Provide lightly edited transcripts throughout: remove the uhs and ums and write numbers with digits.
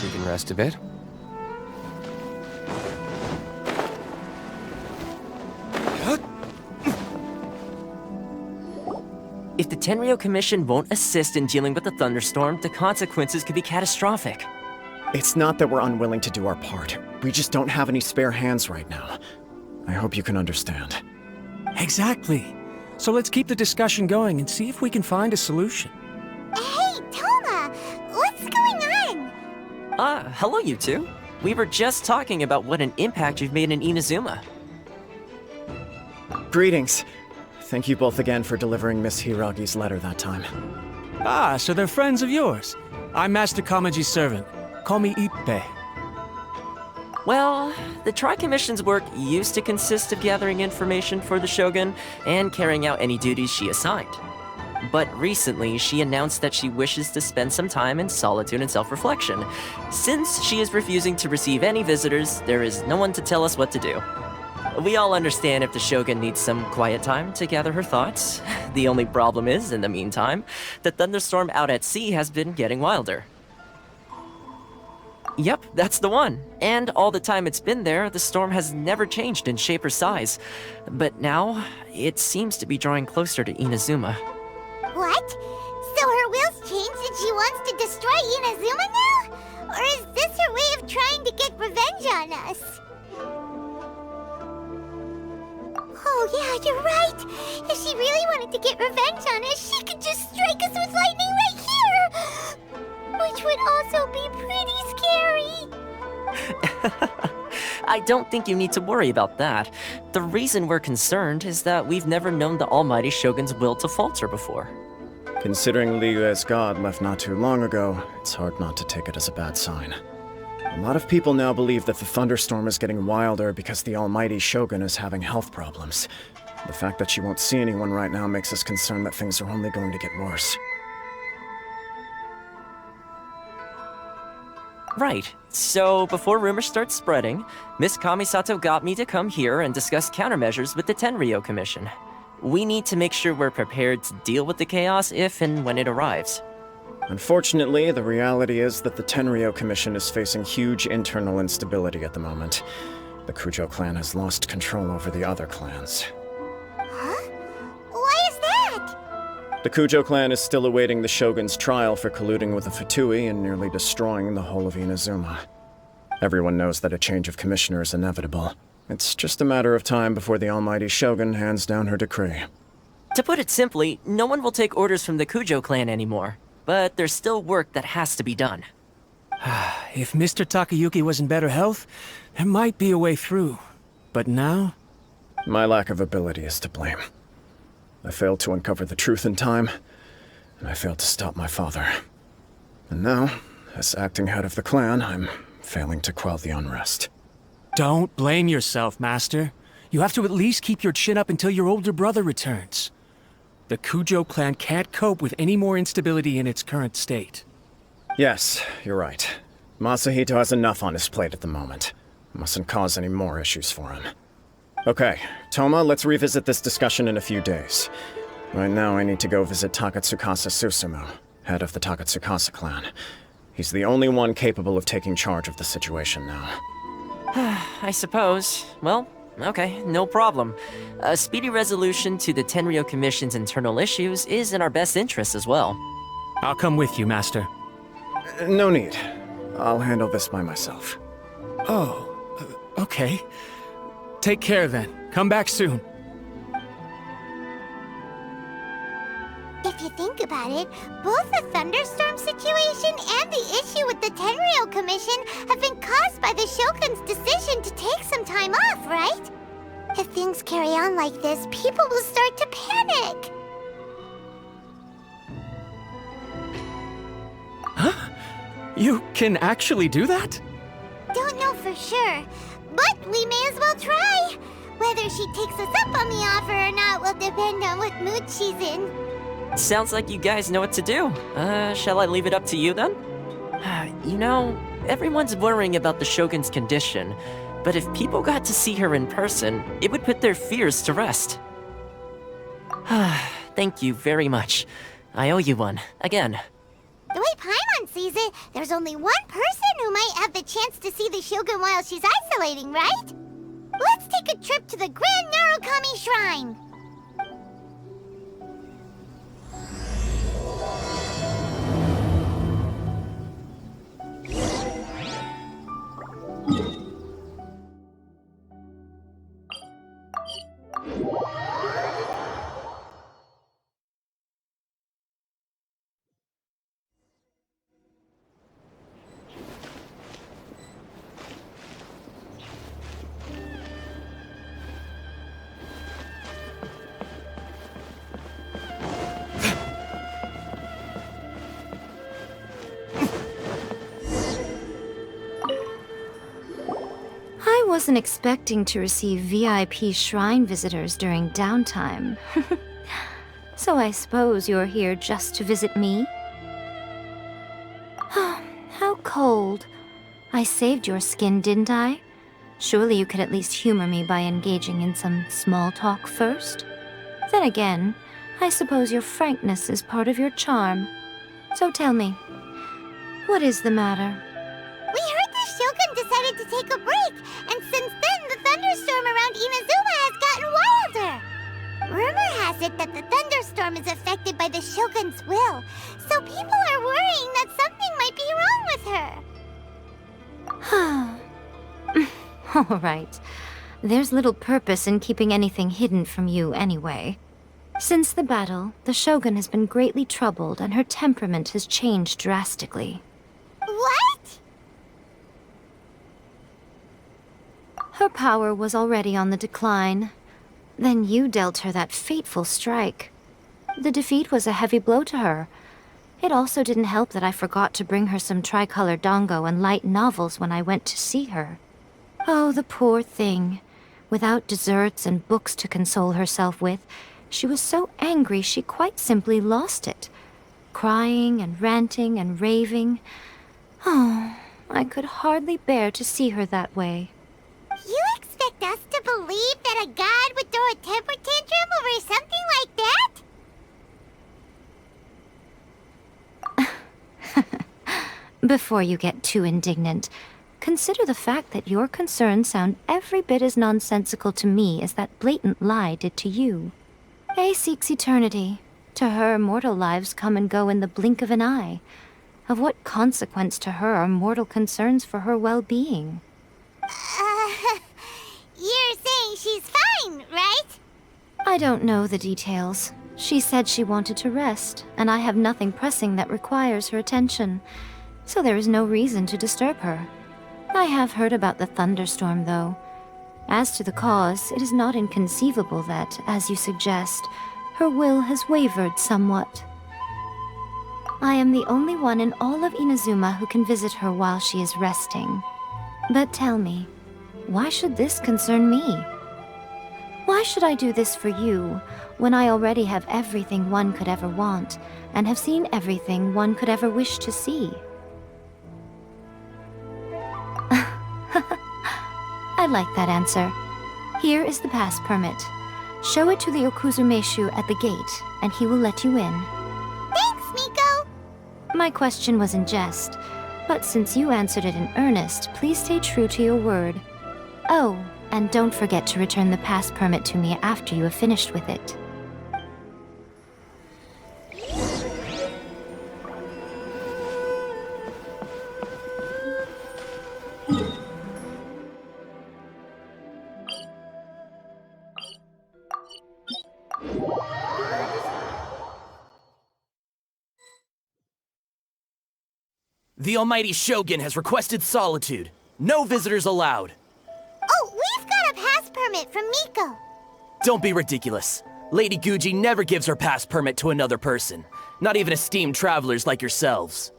guess we can rest a bit. If the Tenryou Commission won't assist in dealing with the thunderstorm, the consequences could be catastrophic. It's not that we're unwilling to do our part. We just don't have any spare hands right now. I hope you can understand. Exactly. So let's keep the discussion going and see if we can find a solution. Hey, Toma! What's going on? Hello you two. We were just talking about what an impact you've made in Inazuma. Greetings. Thank you both again for delivering Miss Hiragi's letter that time. Ah, so they're friends of yours. I'm Master Kamaji's servant. Call me Ippei. Well, the Tri-Commission's work used to consist of gathering information for the Shogun and carrying out any duties she assigned. But recently, she announced that she wishes to spend some time in solitude and self-reflection. Since she is refusing to receive any visitors, there is no one to tell us what to do. We all understand if the Shogun needs some quiet time to gather her thoughts. The only problem is, in the meantime, the thunderstorm out at sea has been getting wilder. Yep, that's the one. And all the time it's been there, the storm has never changed in shape or size. But now, it seems to be drawing closer to Inazuma. What? So her will's changed and she wants to destroy Inazuma now? Or is this her way of trying to get revenge on us? Oh yeah, you're right! If she really wanted to get revenge on us, she could just strike us with lightning right here! Which would also be pretty scary! I don't think you need to worry about that. The reason we're concerned is that we've never known the Almighty Shogun's will to falter before. Considering Liyue's god left not too long ago, it's hard not to take it as a bad sign. A lot of people now believe that the thunderstorm is getting wilder because the Almighty Shogun is having health problems. The fact that she won't see anyone right now makes us concerned that things are only going to get worse. Right. So, before rumors start spreading, Miss Kamisato got me to come here and discuss countermeasures with the Tenryou Commission. We need to make sure we're prepared to deal with the chaos if and when it arrives. Unfortunately, the reality is that the Tenryou Commission is facing huge internal instability at the moment. The Kujo clan has lost control over the other clans. Huh? Why is that? The Kujo clan is still awaiting the Shogun's trial for colluding with the Fatui and nearly destroying the whole of Inazuma. Everyone knows that a change of commissioner is inevitable. It's just a matter of time before the Almighty Shogun hands down her decree. To put it simply, no one will take orders from the Kujo clan anymore. But there's still work that has to be done. If Mr. Takayuki was in better health, there might be a way through. But now? My lack of ability is to blame. I failed to uncover the truth in time, and I failed to stop my father. And now, as acting head of the clan, I'm failing to quell the unrest. Don't blame yourself, Master. You have to at least keep your chin up until your older brother returns. The Kujo clan can't cope with any more instability in its current state. Yes, you're right. Masahito has enough on his plate at the moment. Mustn't cause any more issues for him. Okay, Toma, let's revisit this discussion in a few days. Right now, I need to go visit Takatsukasa Susumu, head of the Takatsukasa clan. He's the only one capable of taking charge of the situation now. I suppose. Well, okay, no problem. A speedy resolution to the Tenryou Commission's internal issues is in our best interest as well. I'll come with you, Master. No need. I'll handle this by myself. Oh, okay. Take care then. Come back soon. If you think about it, both the thunderstorm situation and the issue with the Tenryou Commission have been caused by the Shogun's decision to take some time off, right? If things carry on like this, people will start to panic. Huh? You can actually do that? Don't know for sure, but we may as well try. Whether she takes us up on the offer or not will depend on what mood she's in. Sounds like you guys know what to do. Shall I leave it up to you then? You know, everyone's worrying about the Shogun's condition, but if people got to see her in person, it would put their fears to rest. Thank you very much. I owe you one, again. The way Paimon sees it, there's only one person who might have the chance to see the Shogun while she's isolating, right? Let's take a trip to the Grand Narukami Shrine! I wasn't expecting to receive VIP shrine visitors during downtime. So I suppose you're here just to visit me? How cold. I saved your skin, didn't I? Surely you could at least humor me by engaging in some small talk first? Then again, I suppose your frankness is part of your charm. So tell me, what is the matter? We heard the Shogun decided to take a break, and since then the thunderstorm around Inazuma has gotten wilder. Rumor has it that the thunderstorm is affected by the Shogun's will, so people are worrying that something might be wrong with her. All right. There's little purpose in keeping anything hidden from you anyway. Since the battle, the Shogun has been greatly troubled and her temperament has changed drastically. What? Her power was already on the decline. Then you dealt her that fateful strike. The defeat was a heavy blow to her. It also didn't help that I forgot to bring her some tricolor dango and light novels when I went to see her. Oh, the poor thing. Without desserts and books to console herself with, she was so angry she quite simply lost it. Crying and ranting and raving. Oh, I could hardly bear to see her that way. You expect us to believe that a god would throw a temper tantrum over something like that? Before you get too indignant, consider the fact that your concerns sound every bit as nonsensical to me as that blatant lie did to you. A seeks eternity. To her, mortal lives come and go in the blink of an eye. Of what consequence to her are mortal concerns for her well-being? You're saying she's fine, right? I don't know the details. She said she wanted to rest, and I have nothing pressing that requires her attention, so there is no reason to disturb her. I have heard about the thunderstorm, though. As to the cause, it is not inconceivable that, as you suggest, her will has wavered somewhat. I am the only one in all of Inazuma who can visit her while she is resting. But tell me, why should this concern me? Why should I do this for you, when I already have everything one could ever want, and have seen everything one could ever wish to see? I like that answer. Here is the pass permit. Show it to the Okuzumeshu at the gate, and he will let you in. Thanks, Miko! My question was in jest, but since you answered it in earnest, please stay true to your word. Oh, and don't forget to return the pass permit to me after you have finished with it. The almighty Shogun has requested solitude. No visitors allowed. Oh, we've got a pass permit from Miko. Don't be ridiculous. Lady Guji never gives her pass permit to another person, not even esteemed travelers like yourselves.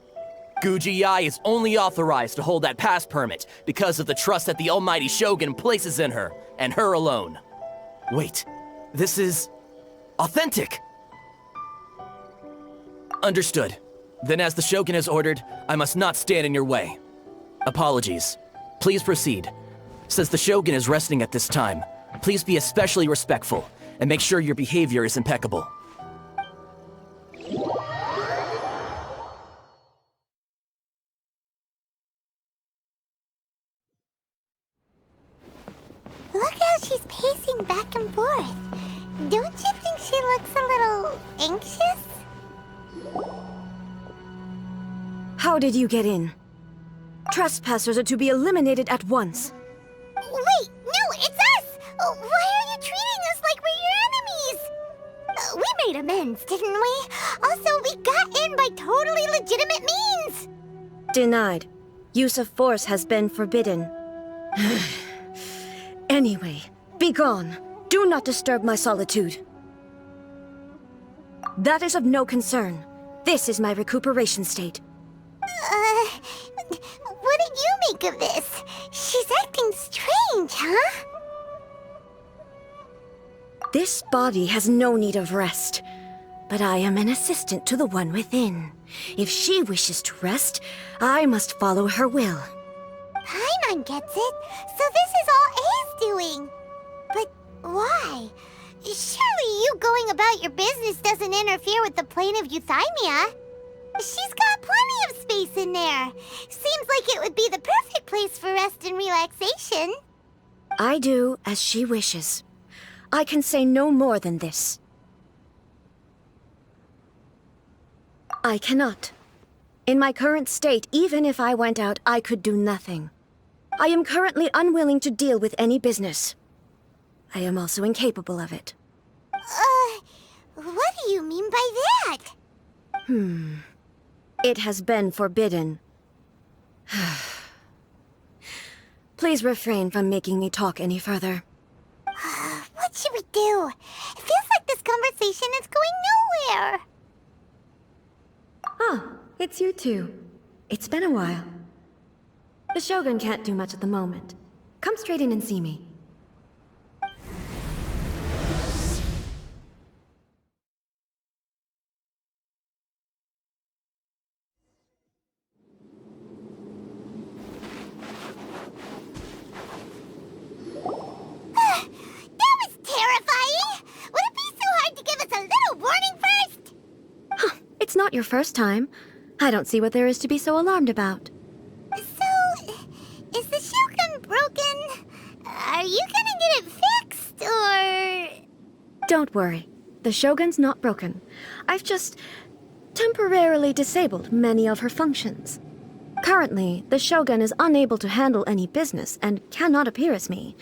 Guji-ai is only authorized to hold that pass permit because of the trust that the almighty Shogun places in her, and her alone. Wait, this is authentic. Understood. Then as the Shogun has ordered, I must not stand in your way. Apologies. Please proceed. Since the Shogun is resting at this time, please be especially respectful, and make sure your behavior is impeccable. going back and forth. Don't you think she looks a little anxious? How did you get in? Trespassers are to be eliminated at once. Wait, no, it's us! Why are you treating us like we're your enemies? We made amends, didn't we? Also, we got in by totally legitimate means! Denied. Use of force has been forbidden. Anyway, be gone. Do not disturb my solitude. That is of no concern. This is my recuperation state. What did you make of this? She's acting strange, huh? This body has no need of rest, but I am an assistant to the one within. If she wishes to rest, I must follow her will. Paimon gets it, so this is all A's doing. But why? Surely you going about your business doesn't interfere with the plane of Eutimia. She's got plenty of space in there. Seems like it would be the perfect place for rest and relaxation. I do as she wishes. I can say no more than this. I cannot. In my current state, even if I went out, I could do nothing. I am currently unwilling to deal with any business. I am also incapable of it. What do you mean by that? It has been forbidden. Please refrain from making me talk any further. What should we do? It feels like this conversation is going nowhere. Oh, it's you two. It's been a while. The Shogun can't do much at the moment. Come straight in and see me. That was terrifying! Would it be so hard to give us a little warning first? It's not your first time. I don't see what there is to be so alarmed about. So, is the Shogun broken? Are you gonna get it fixed, or...? Don't worry. The Shogun's not broken. I've just temporarily disabled many of her functions. Currently, the Shogun is unable to handle any business and cannot appear as me.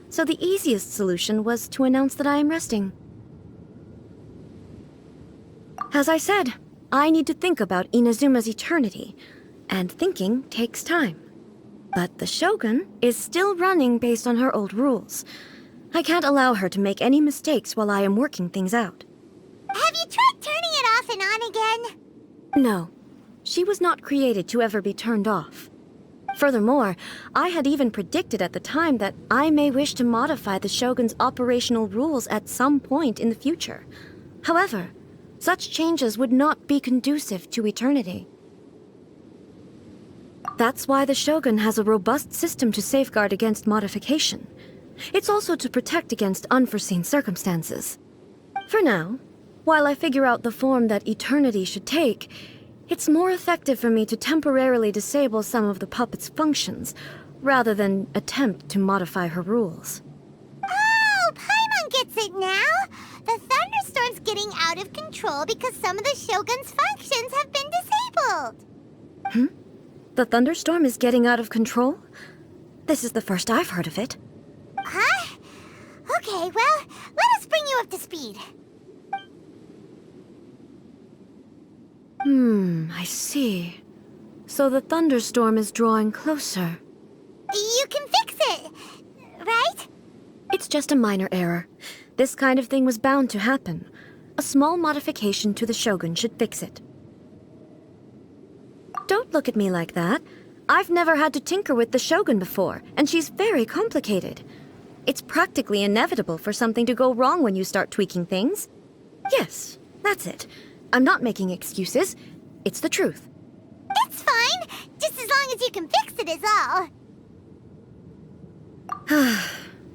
So the easiest solution was to announce that I am resting. As I said, I need to think about Inazuma's eternity, and thinking takes time. But the Shogun is still running based on her old rules. I can't allow her to make any mistakes while I am working things out. Have you tried turning it off and on again? No, she was not created to ever be turned off. Furthermore, I had even predicted at the time that I may wish to modify the Shogun's operational rules at some point in the future. However, such changes would not be conducive to eternity. That's why the Shogun has a robust system to safeguard against modification. It's also to protect against unforeseen circumstances. For now, while I figure out the form that eternity should take, it's more effective for me to temporarily disable some of the puppet's functions, rather than attempt to modify her rules. Oh, Paimon gets it now! The thunderstorm's getting out of control because some of the Shogun's functions have been disabled. The thunderstorm is getting out of control? This is the first I've heard of it. Huh? Okay, well, let us bring you up to speed. I see. So the thunderstorm is drawing closer. You can fix it, right? It's just a minor error. This kind of thing was bound to happen. A small modification to the Shogun should fix it. Don't look at me like that. I've never had to tinker with the Shogun before, and she's very complicated. It's practically inevitable for something to go wrong when you start tweaking things. Yes, that's it. I'm not making excuses. It's the truth. It's fine, just as long as you can fix it is all.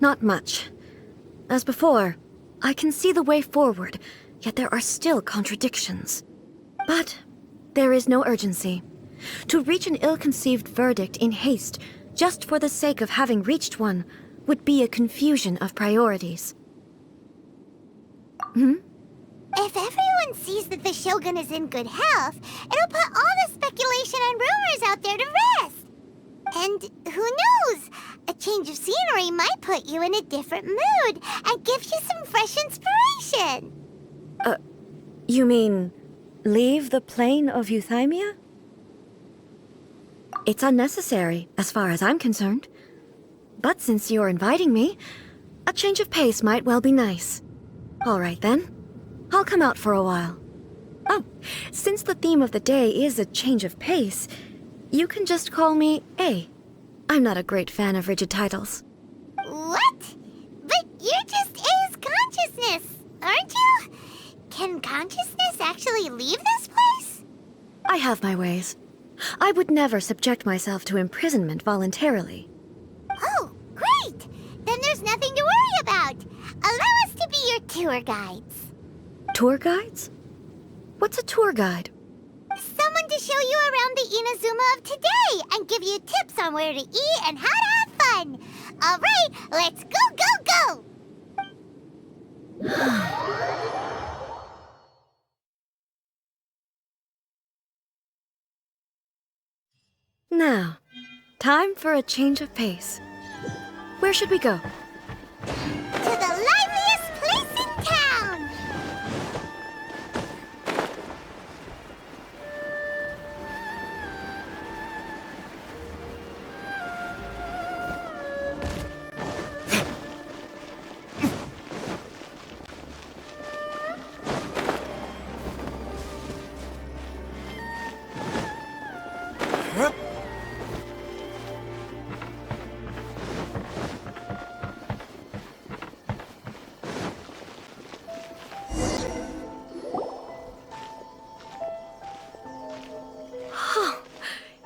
Not much. As before, I can see the way forward, yet there are still contradictions. But there is no urgency. To reach an ill-conceived verdict in haste, just for the sake of having reached one, would be a confusion of priorities. If everyone sees that the Shogun is in good health, it'll put all the speculation and rumors out there to rest. And who knows? A change of scenery might put you in a different mood and give you some fresh inspiration. You mean leave the plane of Eutimia? It's unnecessary, as far as I'm concerned. But since you're inviting me, a change of pace might well be nice. All right, then. I'll come out for a while. Oh, since the theme of the day is a change of pace, you can just call me A. I'm not a great fan of rigid titles. What? But you're just A's consciousness, aren't you? Can consciousness actually leave this place? I have my ways. I would never subject myself to imprisonment voluntarily. Oh, great! Then there's nothing to worry about. Allow us to be your tour guides. Tour guides? What's a tour guide? Someone to show you around the Inazuma of today and give you tips on where to eat and how to have fun. All right, let's go! Now, time for a change of pace. Where should we go? To the liveliest place in town!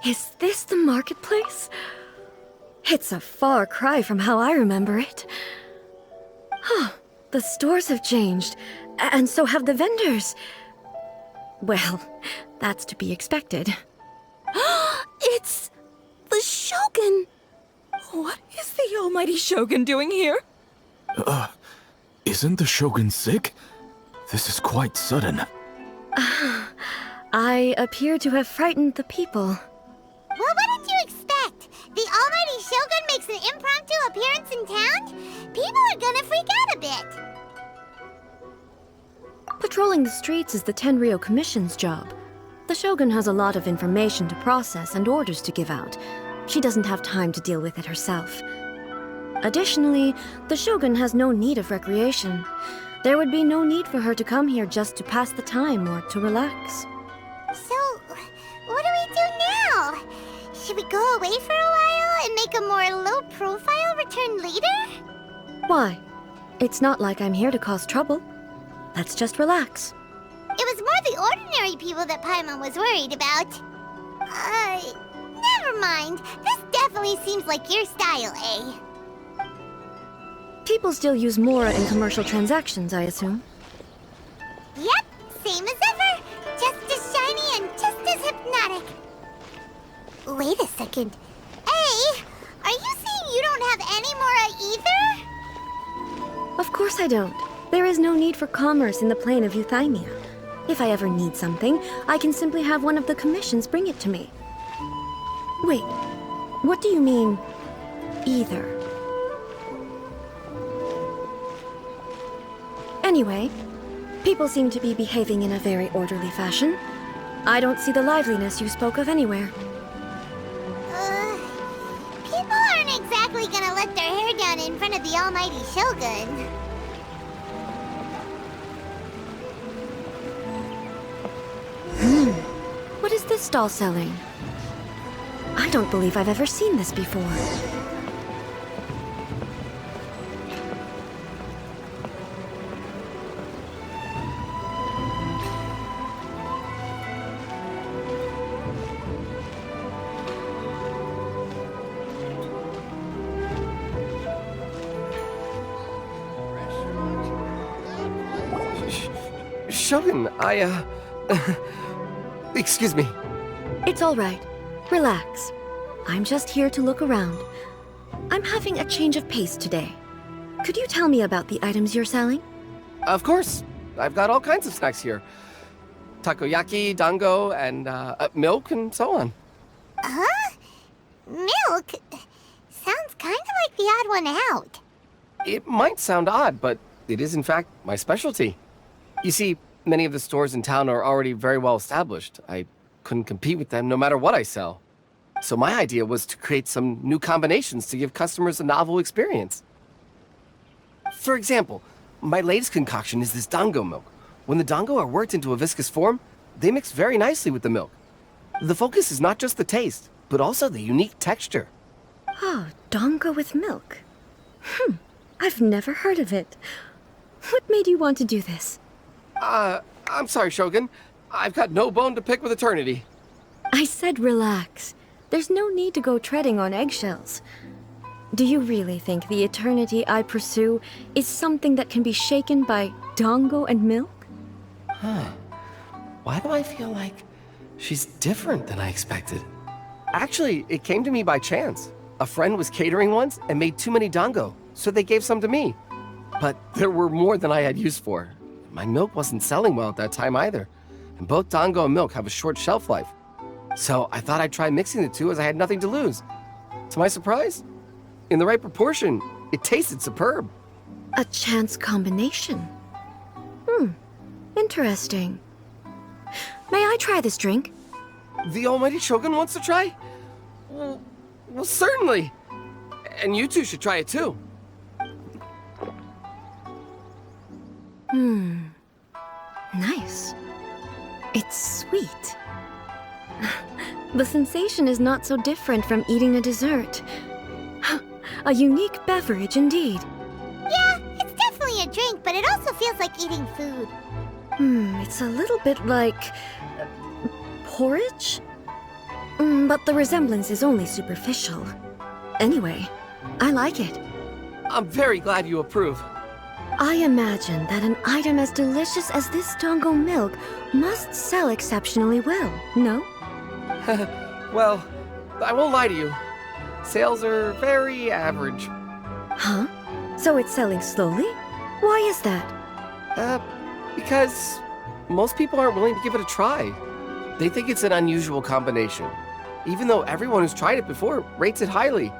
Is this the marketplace? It's a far cry from how I remember it. The stores have changed, and so have the vendors. Well, that's to be expected. It's the Shogun! What is the almighty Shogun doing here? Isn't the Shogun sick? This is quite sudden. I appear to have frightened the people. Well, what did you expect? The almighty Shogun makes an impromptu appearance in town? People are gonna freak out a bit. Patrolling the streets is the Tenryou Commission's job. The Shogun has a lot of information to process and orders to give out. She doesn't have time to deal with it herself. Additionally, the Shogun has no need of recreation. There would be no need for her to come here just to pass the time or to relax. So, what do we do now? Should we go away for a while and make a more low-profile return later? Why? It's not like I'm here to cause trouble. Let's just relax. It was more the ordinary people that Paimon was worried about. Never mind. This definitely seems like your style, eh? People still use Mora in commercial transactions, I assume. Yep, same as ever. Just as shiny and just as hypnotic. Wait a second. Hey, are you saying you don't have any Mora either? Of course I don't. There is no need for commerce in the plane of Eutimia. If I ever need something, I can simply have one of the commissions bring it to me. Wait, what do you mean, either? Anyway, people seem to be behaving in a very orderly fashion. I don't see the liveliness you spoke of anywhere. People aren't exactly gonna let their hair down in front of the almighty Shogun. What is this stall selling? I don't believe I've ever seen this before. Shogun, excuse me. It's all right. Relax. I'm just here to look around. I'm having a change of pace today. Could you tell me about the items you're selling? Of course. I've got all kinds of snacks here. Takoyaki, dango, and milk, and so on. Huh? Milk? Sounds kind of like the odd one out. It might sound odd, but it is in fact my specialty. You see, many of the stores in town are already very well established. I couldn't compete with them no matter what I sell. So my idea was to create some new combinations to give customers a novel experience. For example, my latest concoction is this dango milk. When the dango are worked into a viscous form, they mix very nicely with the milk. The focus is not just the taste, but also the unique texture. Oh, dango with milk. I've never heard of it. What made you want to do this? I'm sorry, Shogun. I've got no bone to pick with eternity. I said relax. There's no need to go treading on eggshells. Do you really think the eternity I pursue is something that can be shaken by dango and milk? Why do I feel like she's different than I expected? Actually, it came to me by chance. A friend was catering once and made too many dango, so they gave some to me. But there were more than I had use for. My milk wasn't selling well at that time either, and both dango and milk have a short shelf life. So I thought I'd try mixing the two as I had nothing to lose. To my surprise, in the right proportion, it tasted superb. A chance combination. Interesting. May I try this drink? The almighty Shogun wants to try? Well, certainly. And you two should try it too. Nice. It's sweet. The sensation is not so different from eating a dessert. A unique beverage indeed. Yeah, it's definitely a drink, but it also feels like eating food. It's a little bit like porridge? But the resemblance is only superficial. Anyway, I like it. I'm very glad you approve. I imagine that an item as delicious as this dango milk must sell exceptionally well, no? Well, I won't lie to you. Sales are very average. Huh? So it's selling slowly? Why is that? Because most people aren't willing to give it a try. They think it's an unusual combination, even though everyone who's tried it before rates it highly.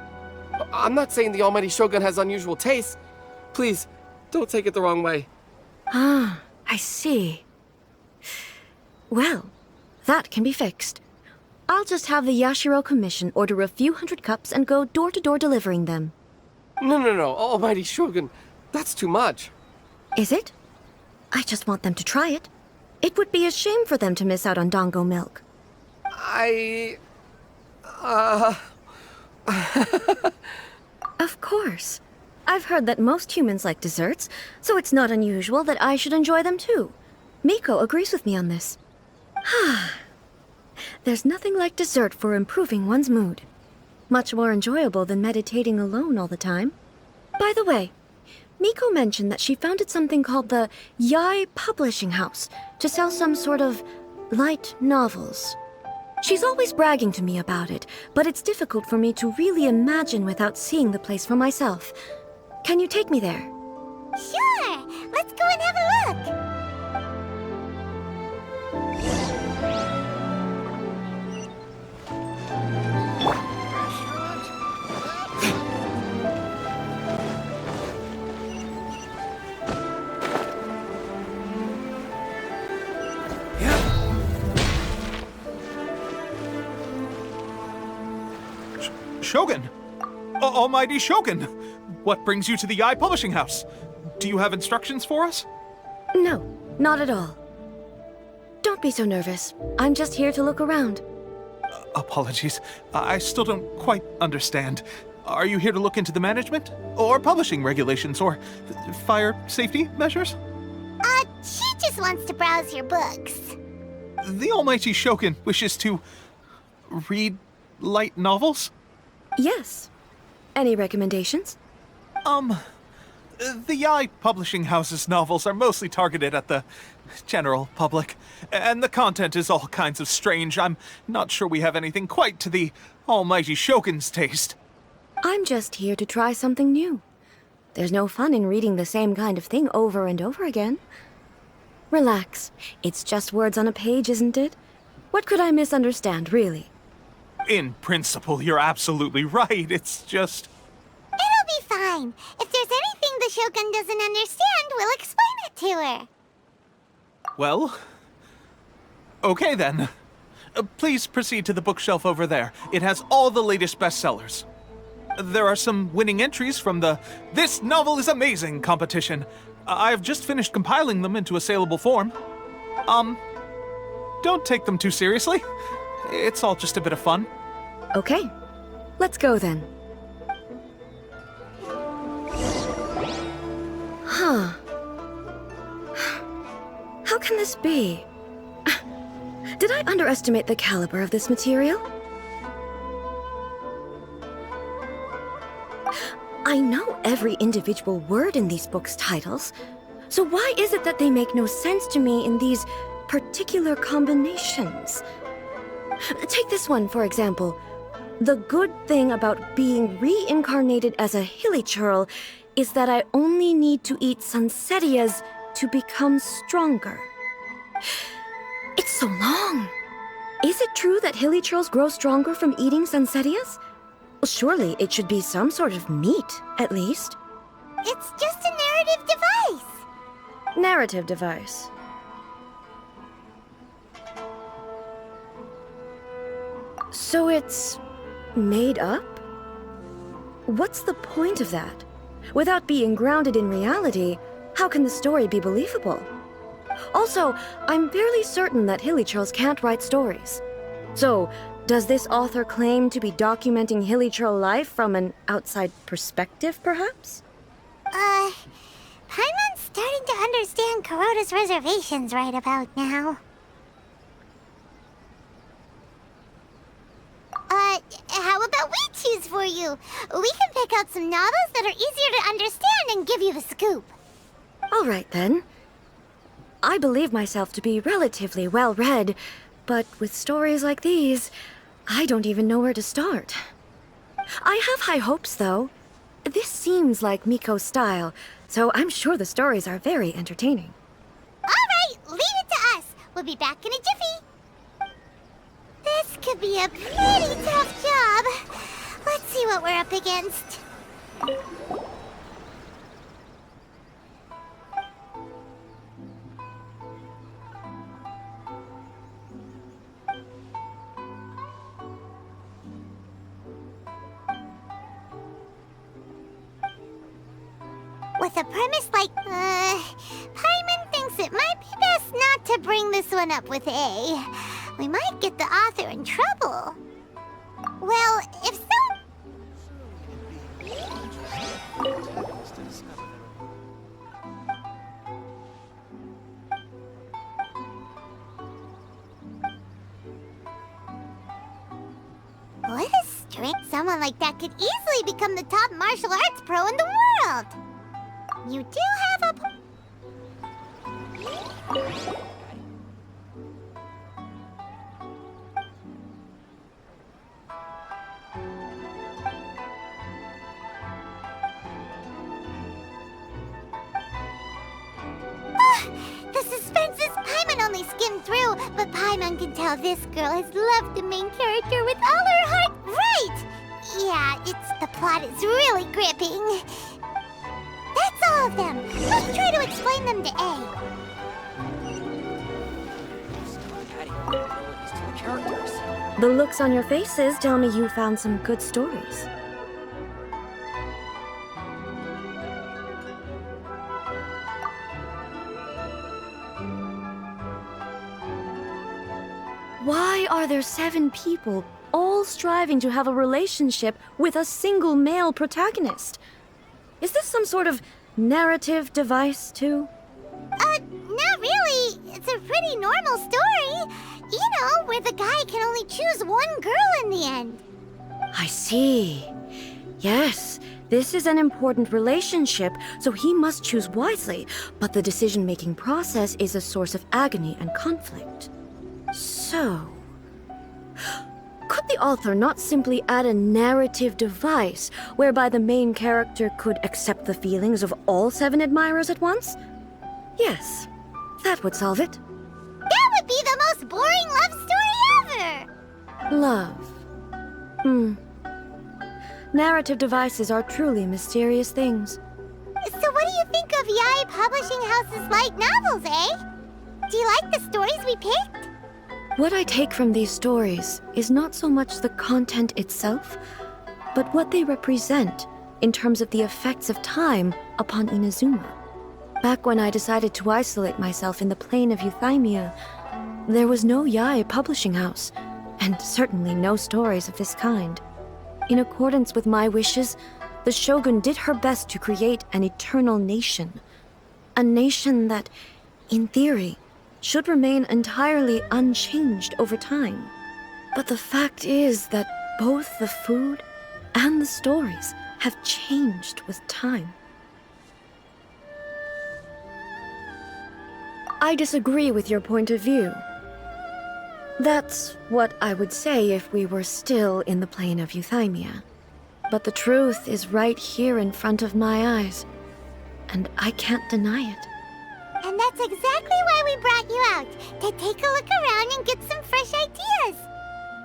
I'm not saying the almighty Shogun has unusual tastes. Please, don't take it the wrong way. I see. Well, that can be fixed. I'll just have the Yashiro Commission order a few hundred cups and go door-to-door delivering them. No, almighty Shogun. That's too much. Is it? I just want them to try it. It would be a shame for them to miss out on dango milk. Of course. I've heard that most humans like desserts, so it's not unusual that I should enjoy them too. Miko agrees with me on this. There's nothing like dessert for improving one's mood. Much more enjoyable than meditating alone all the time. By the way, Miko mentioned that she founded something called the Yai Publishing House to sell some sort of light novels. She's always bragging to me about it, but it's difficult for me to really imagine without seeing the place for myself. Can you take me there? Sure! Let's go and have a look! Shogun! Almighty Shogun! What brings you to the Yai Publishing House? Do you have instructions for us? No, not at all. Don't be so nervous. I'm just here to look around. Apologies. I still don't quite understand. Are you here to look into the management? Or publishing regulations? Or fire safety measures? She just wants to browse your books. The Almighty Shogun wishes to read light novels? Yes. Any recommendations? The Yai Publishing House's novels are mostly targeted at the general public, and the content is all kinds of strange. I'm not sure we have anything quite to the Almighty Shogun's taste. I'm just here to try something new. There's no fun in reading the same kind of thing over and over again. Relax. It's just words on a page, isn't it? What could I misunderstand, really? In principle, you're absolutely right. It's just... It'll be fine. If there's anything the Shogun doesn't understand, we'll explain it to her. Well... Okay then. Please proceed to the bookshelf over there. It has all the latest bestsellers. There are some winning entries from the "This Novel is Amazing" competition. I've just finished compiling them into a saleable form. Don't take them too seriously. It's all just a bit of fun. Okay. Let's go then. Huh. How can this be? Did I underestimate the caliber of this material? I know every individual word in these books' titles, so why is it that they make no sense to me in these particular combinations? Take this one, for example. The good thing about being reincarnated as a hilichurl is that I only need to eat sunsettias to become stronger. It's so long. Is it true that hilichurls grow stronger from eating sunsettias? Well, surely it should be some sort of meat, at least. It's just a narrative device. Narrative device. So it's made up? What's the point of that? Without being grounded in reality, how can the story be believable? Also, I'm fairly certain that hilichurls can't write stories. So, does this author claim to be documenting hilichurl life from an outside perspective, perhaps? Paimon's starting to understand Kuroda's reservations right about now. How about we choose for you? We can pick out some novels that are easier to understand and give you the scoop. All right, then. I believe myself to be relatively well-read, but with stories like these, I don't even know where to start. I have high hopes, though. This seems like Miko's style, so I'm sure the stories are very entertaining. All right, leave it to us. We'll be back in a jiffy. This could be a pretty tough job. Let's see what we're up against. With a premise like, Paimon thinks it might be best not to bring this one up with A. We might get the author in trouble. Well, if so... With a strength, someone like that could easily become the top martial arts pro in the world. You do have a... The suspense is Paimon only skimmed through, but Paimon can tell this girl has loved the main character with all her heart. Right! Yeah, the plot is really gripping. That's all of them. Let's try to explain them to A. The looks on your faces tell me you found some good stories. Why are there 7 people all striving to have a relationship with a single male protagonist? Is this some sort of narrative device, too? Not really. It's a pretty normal story. You know, where the guy can only choose one girl in the end. I see. Yes, this is an important relationship, so he must choose wisely, but the decision-making process is a source of agony and conflict. So... could the author not simply add a narrative device whereby the main character could accept the feelings of all 7 admirers at once? Yes, That would solve it. That would be the most boring love story ever! Love. Narrative devices are truly mysterious things. So what do you think of Yae Publishing House's light novels, eh? Do you like the stories we picked? What I take from these stories is not so much the content itself, but what they represent in terms of the effects of time upon Inazuma. Back when I decided to isolate myself in the plain of Eutimia, there was no Yae Publishing House, and certainly no stories of this kind. In accordance with my wishes, the Shogun did her best to create an eternal nation. A nation that, in theory, should remain entirely unchanged over time. But the fact is that both the food and the stories have changed with time. I disagree with your point of view. That's what I would say if we were still in the plane of Eutimia. But the truth is right here in front of my eyes, and I can't deny it. And that's exactly why we brought you out, to take a look around and get some fresh ideas.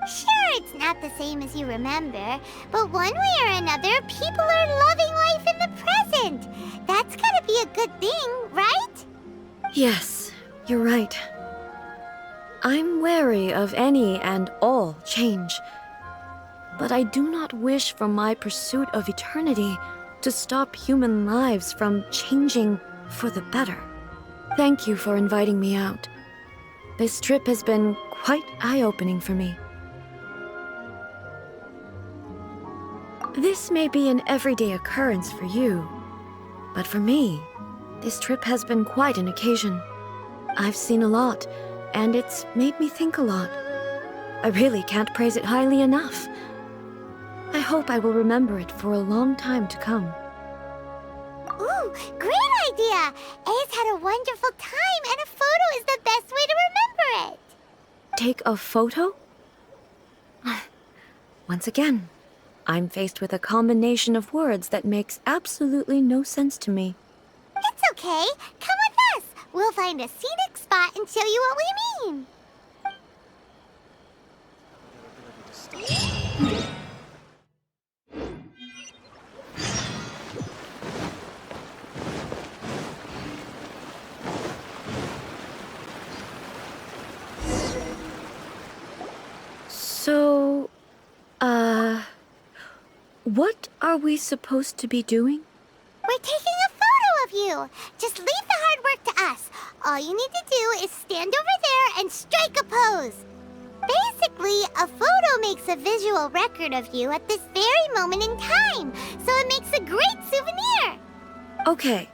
Sure, it's not the same as you remember, but one way or another, people are loving life in the present. That's gotta be a good thing, right? Yes, you're right. I'm wary of any and all change. But I do not wish for my pursuit of eternity to stop human lives from changing for the better. Thank you for inviting me out. This trip has been quite eye-opening for me. This may be an everyday occurrence for you, but for me, this trip has been quite an occasion. I've seen a lot, and it's made me think a lot. I really can't praise it highly enough. I hope I will remember it for a long time to come. Ooh, great idea! A's had a wonderful time, and a photo is the best way to remember it. Take a photo? Once again, I'm faced with a combination of words that makes absolutely no sense to me. It's okay. Come with us. We'll find a scenic spot and show you what we mean. So, what are we supposed to be doing? We're taking a photo of you. Just leave the hard work to us. All you need to do is stand over there and strike a pose. Basically, a photo makes a visual record of you at this very moment in time, so it makes a great souvenir. Okay,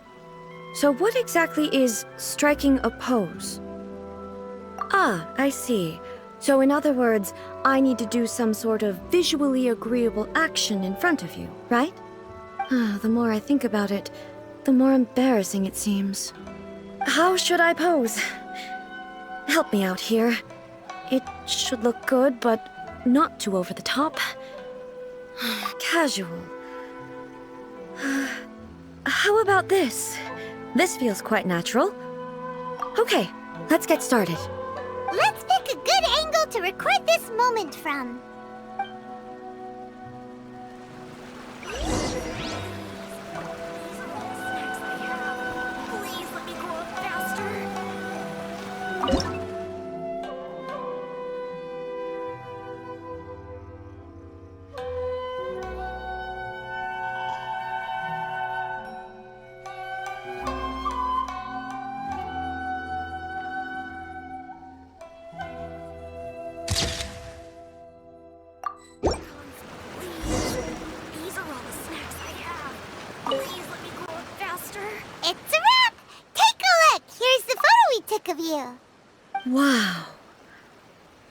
so what exactly is striking a pose? Ah, I see. So in other words, I need to do some sort of visually agreeable action in front of you, right? The more I think about it, the more embarrassing it seems. How should I pose? Help me out here. It should look good, but not too over the top. Casual. How about this? This feels quite natural. Okay, let's get started. Let's pick a good angle to record this moment from. Please let me grow up faster. Of you. Wow.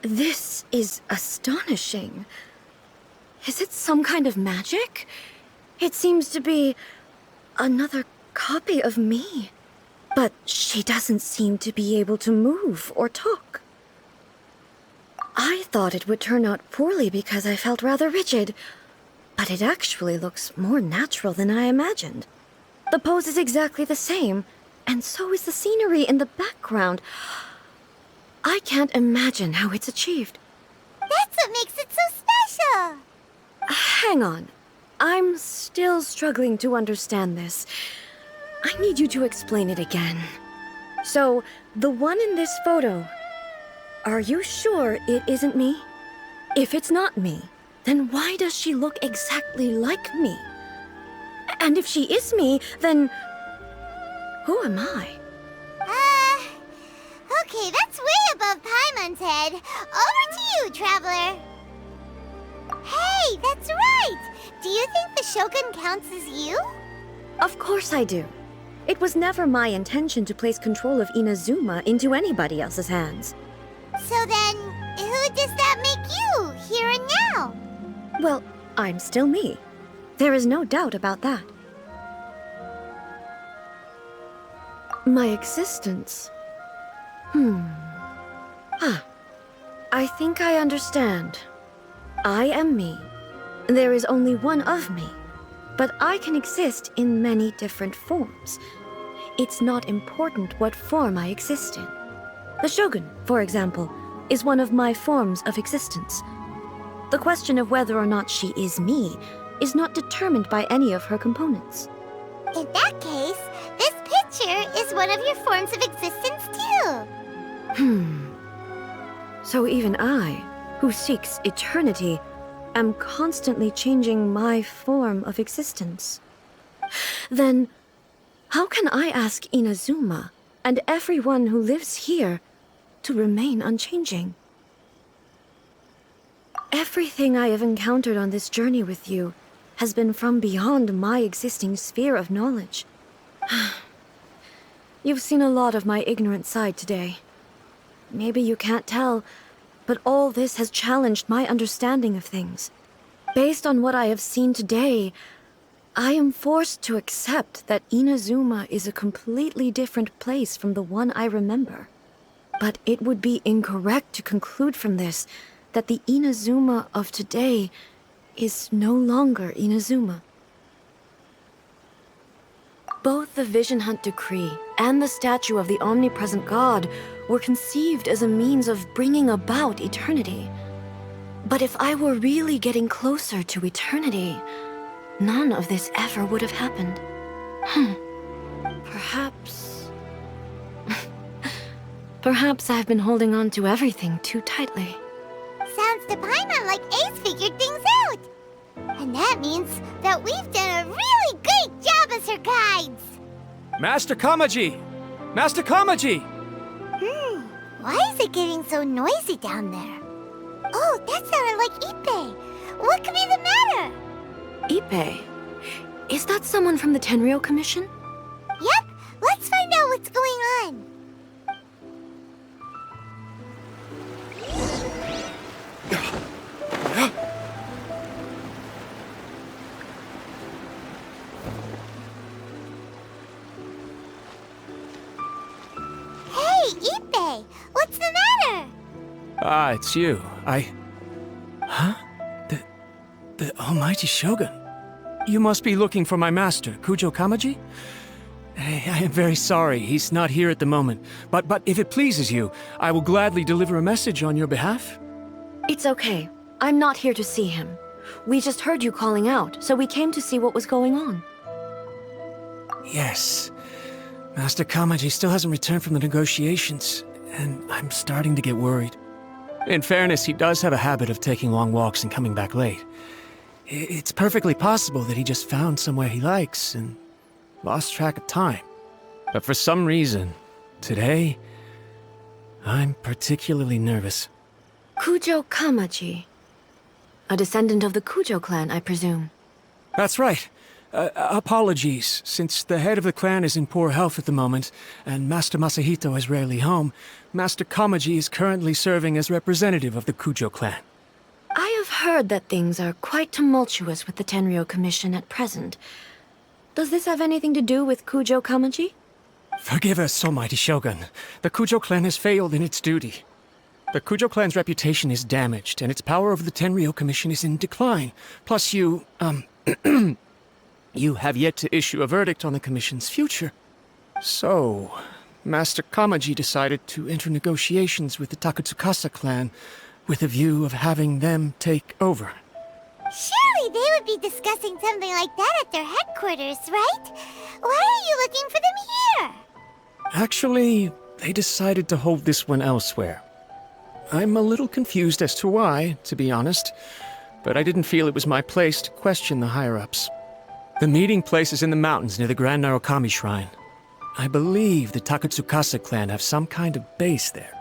This is astonishing. Is it some kind of magic? It seems to be another copy of me. But she doesn't seem to be able to move or talk. I thought it would turn out poorly because I felt rather rigid, but it actually looks more natural than I imagined. The pose is exactly the same, And so is the scenery in the background. I can't imagine how it's achieved. That's what makes it so special! Hang on. I'm still struggling to understand this. I need you to explain it again. So, the one in this photo, are you sure it isn't me? If it's not me, then why does she look exactly like me? And if she is me, then who am I? Okay, that's way above Paimon's head. Over to you, Traveler. Hey, that's right! Do you think the Shogun counts as you? Of course I do. It was never my intention to place control of Inazuma into anybody else's hands. So then, who does that make you, here and now? Well, I'm still me. There is no doubt about that. My existence. I think I understand. I am me. There is only one of me. But I can exist in many different forms. It's not important what form I exist in. The Shogun, for example, is one of my forms of existence. The question of whether or not she is me is not determined by any of her components. In that case, this picture is one of your forms of existence too. So even I, who seeks eternity, am constantly changing my form of existence. Then, how can I ask Inazuma and everyone who lives here to remain unchanging? Everything I have encountered on this journey with you has been from beyond my existing sphere of knowledge. You've seen a lot of my ignorant side today. Maybe you can't tell, but all this has challenged my understanding of things. Based on what I have seen today, I am forced to accept that Inazuma is a completely different place from the one I remember. But it would be incorrect to conclude from this that the Inazuma of today is no longer Inazuma. Both the Vision Hunt Decree and the statue of the omnipresent God were conceived as a means of bringing about eternity. But if I were really getting closer to eternity, none of this ever would have happened. Perhaps... Perhaps I've been holding on to everything too tightly. Sounds to Paimon like Ace figured things out. And that means that we've done a really great job as her guides. Master Kamaji! Master Kamaji! Why is it getting so noisy down there? Oh, that sounded like Ippei. What could be the matter? Ippei? Is that someone from the Tenryou Commission? Yep, let's find out what's going on. Hey, Ippei! What's the matter? Ah, it's you. Huh? The Almighty Shogun. You must be looking for my master, Kujo Kamaji? I am very sorry, he's not here at the moment. But if it pleases you, I will gladly deliver a message on your behalf. It's okay. I'm not here to see him. We just heard you calling out, so we came to see what was going on. Yes. Master Kamaji still hasn't returned from the negotiations, and I'm starting to get worried. In fairness, he does have a habit of taking long walks and coming back late. It's perfectly possible that he just found somewhere he likes and lost track of time. But for some reason, today, I'm particularly nervous. Kujo Kamaji. A descendant of the Kujo clan, I presume. That's right. Apologies, since the head of the clan is in poor health at the moment, and Master Masahito is rarely home, Master Kamaji is currently serving as representative of the Kujo clan. I have heard that things are quite tumultuous with the Tenryou Commission at present. Does this have anything to do with Kujo Kamaji? Forgive us, Almighty Shogun. The Kujo clan has failed in its duty. The Kujo clan's reputation is damaged, and its power over the Tenryou Commission is in decline. Plus you, you have yet to issue a verdict on the Commission's future. So, Master Kamaji decided to enter negotiations with the Takatsukasa clan with a view of having them take over. Surely they would be discussing something like that at their headquarters, right? Why are you looking for them here? Actually, they decided to hold this one elsewhere. I'm a little confused as to why, to be honest, but I didn't feel it was my place to question the higher-ups. The meeting place is in the mountains near the Grand Narukami Shrine. I believe the Takatsukasa clan have some kind of base there.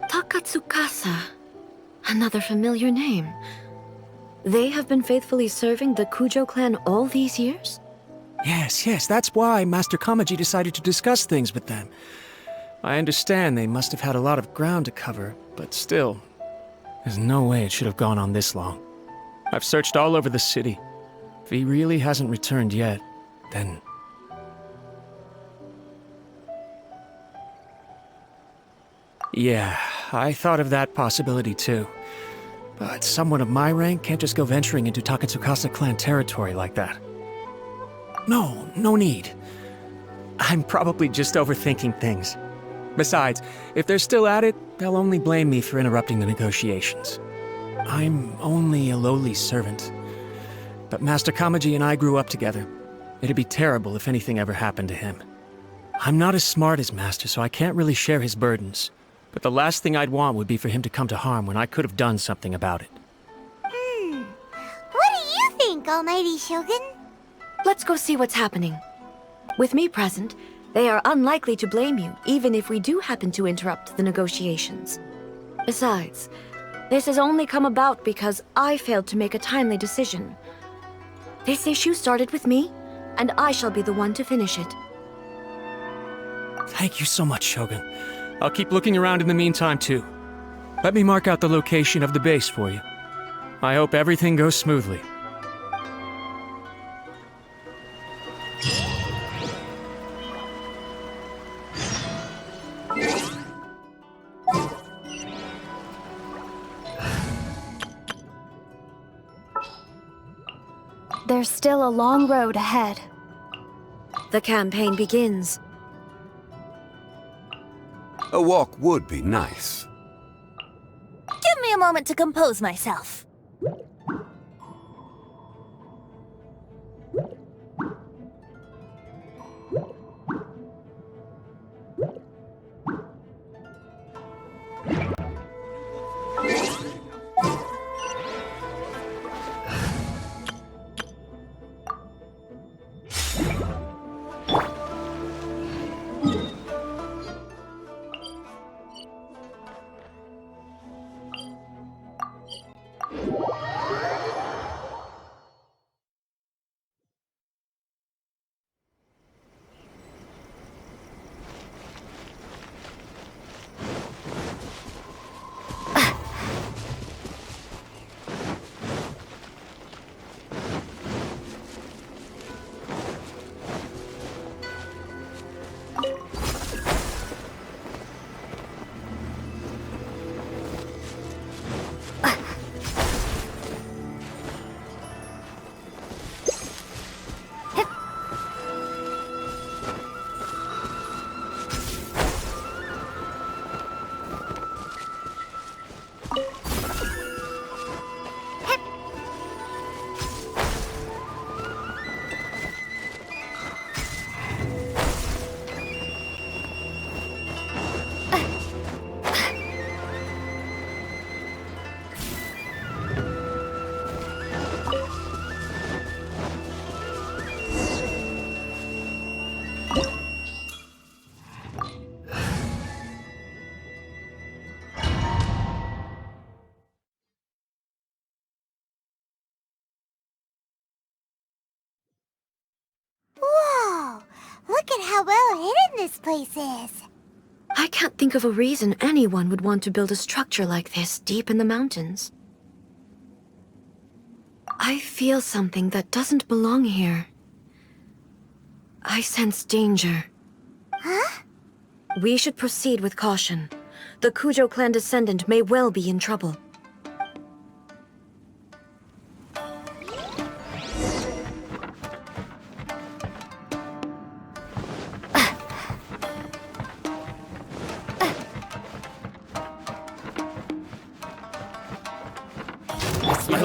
Takatsukasa. Another familiar name. They have been faithfully serving the Kujo clan all these years? Yes, that's why Master Kamaji decided to discuss things with them. I understand they must have had a lot of ground to cover, but still, there's no way it should have gone on this long. I've searched all over the city. If he really hasn't returned yet, then... Yeah, I thought of that possibility too. But someone of my rank can't just go venturing into Takatsukasa clan territory like that. No need. I'm probably just overthinking things. Besides, if they're still at it, they'll only blame me for interrupting the negotiations. I'm only a lowly servant. But Master Kamaji and I grew up together. It'd be terrible if anything ever happened to him. I'm not as smart as Master, so I can't really share his burdens. But the last thing I'd want would be for him to come to harm when I could have done something about it. What do you think, Almighty Shogun? Let's go see what's happening. With me present, they are unlikely to blame you, even if we do happen to interrupt the negotiations. Besides, this has only come about because I failed to make a timely decision. This issue started with me, and I shall be the one to finish it. Thank you so much, Shogun. I'll keep looking around in the meantime, too. Let me mark out the location of the base for you. I hope everything goes smoothly. There's still a long road ahead. The campaign begins. A walk would be nice. Give me a moment to compose myself. Whoa! Look at how well hidden this place is. I can't think of a reason anyone would want to build a structure like this deep in the mountains. I feel something that doesn't belong here. I sense danger. Huh? We should proceed with caution. The Kujo clan descendant may well be in trouble.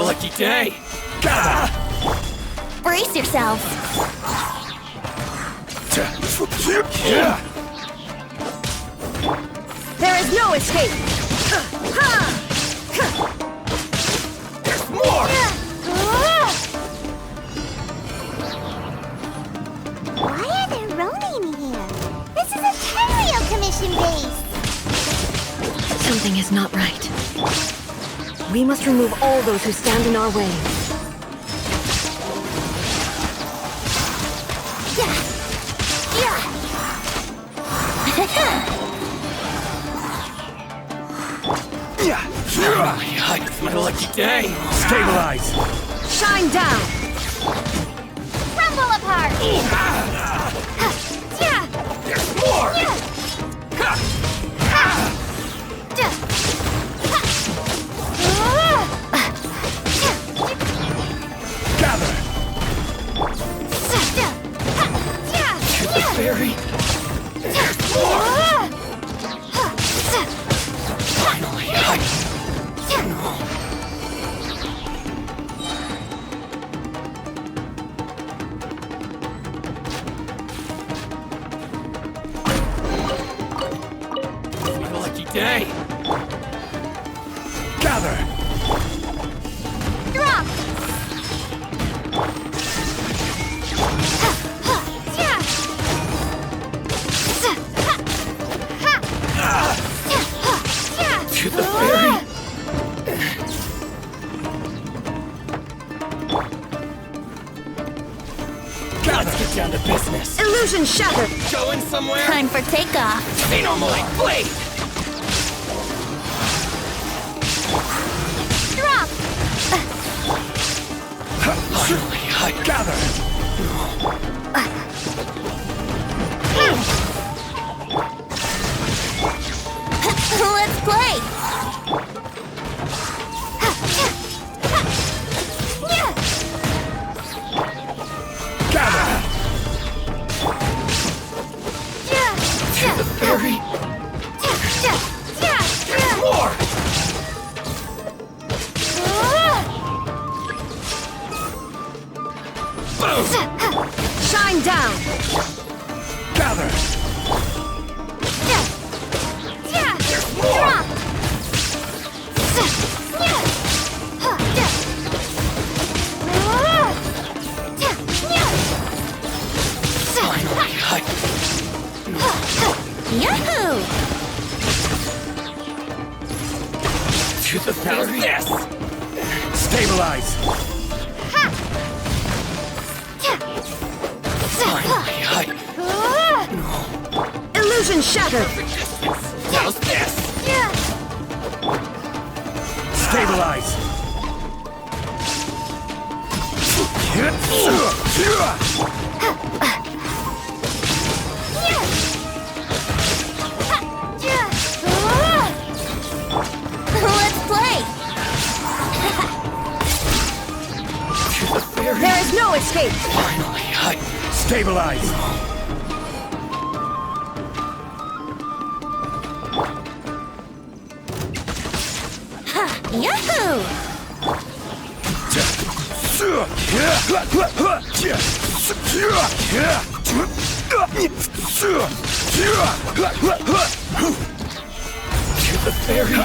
lucky day! Brace yourselves! There is no escape! There's more! Why are there Ronin here? This is a Tenryou Commission base! Something is not right. We must remove all those who stand in our way. It's my lucky day! Stabilize! Shine down! Crumble apart! There's more! Gather! To the fairy! There's more! Finally, day! Gather! Drop! To the fairy! Let's get down to business. Illusion shattered! Going somewhere? Time for takeoff! Phenomenal blade! Drop! Finally, I gather! Let's play! Gather! To the fairy! More! Boom! Shine down! Gather! There's more! Finally, Yahoo! to the fairy! Yes! Stabilize! Finally, Illusion shattered! how's this? Stabilize! Let's play! To the fairy! There is no escape! Finally, stabilize! Yahoo! To the fairy!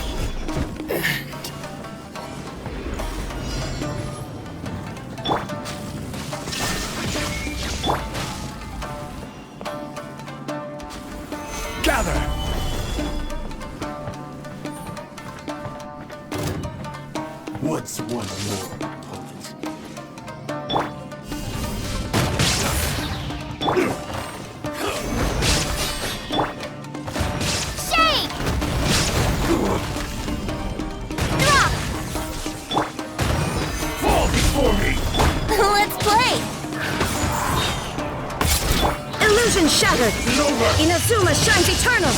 Gather! What's one more opponent? Shake! Drop! Fall before me! Let's play! Illusion shattered! Inazuma shines eternal!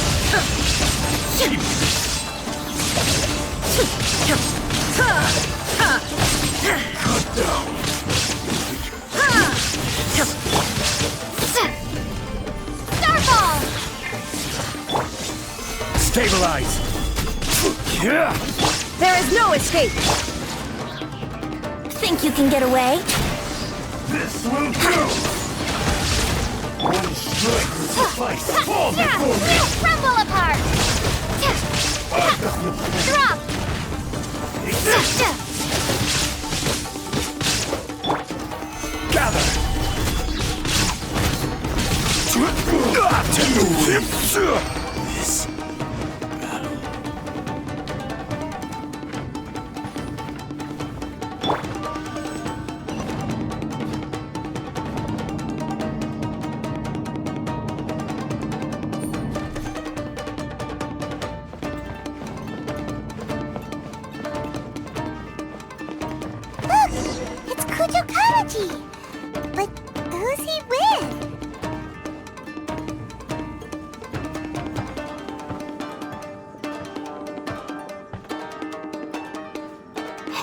Starfall! Stabilize! There is no escape! think you can get away? This will do! One strike will suffice. Fall before me! Crumble apart! Drop! Gather! This battle. Look! It's Kujo Karaji! But who's he with?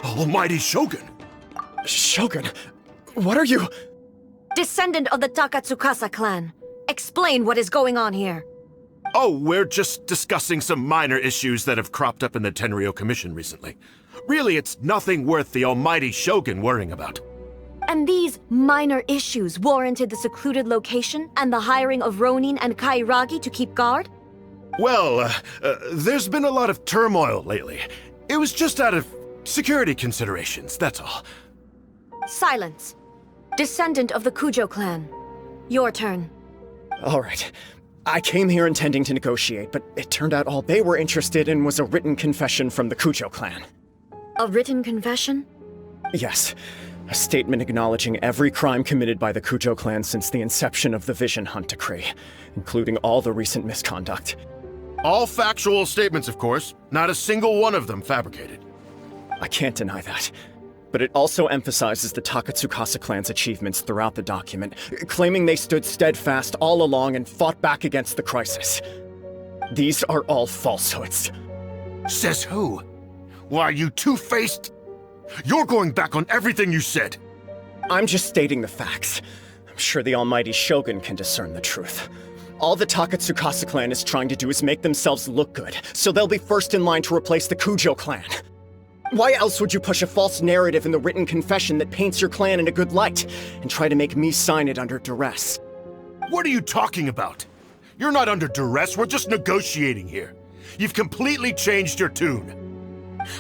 Almighty Shogun! Shogun, what are you? Descendant of the Takatsukasa clan. Explain what is going on here. Oh, we're just discussing some minor issues that have cropped up in the Tenryou Commission recently. Really, it's nothing worth the almighty Shogun worrying about. And these minor issues warranted the secluded location and the hiring of Ronin and Kairagi to keep guard? Well, there's been a lot of turmoil lately. It was just out of security considerations, that's all. Silence. Descendant of the Kujo clan. Your turn. All right. I came here intending to negotiate, but it turned out all they were interested in was a written confession from the Kujo clan. A written confession? Yes. A statement acknowledging every crime committed by the Kujo clan since the inception of the Vision Hunt Decree, including all the recent misconduct. All factual statements, of course. Not a single one of them fabricated. I can't deny that. But it also emphasizes the Takatsukasa clan's achievements throughout the document, claiming they stood steadfast all along and fought back against the crisis. These are all falsehoods. Says who? Why, you two-faced? You're going back on everything you said. I'm just stating the facts. I'm sure the almighty Shogun can discern the truth. All the Takatsukasa clan is trying to do is make themselves look good, so they'll be first in line to replace the Kujo clan. Why else would you push a false narrative in the written confession that paints your clan in a good light, and try to make me sign it under duress? What are you talking about? You're not under duress, we're just negotiating here. You've completely changed your tune.